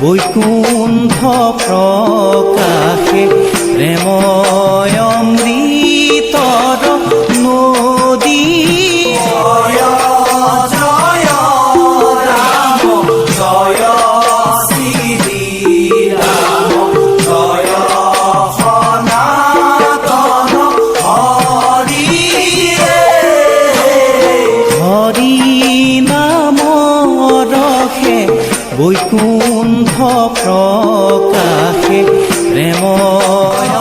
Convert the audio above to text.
বৈকুণ্ঠ প্রকাশে প্রেময় অমৃতর নদী। জয় জয় রাম জয় শ্রীরাম জয় সনাতন হরি হরি নাম রসে বৈকুণ্ঠ প্রকাশে প্রেময়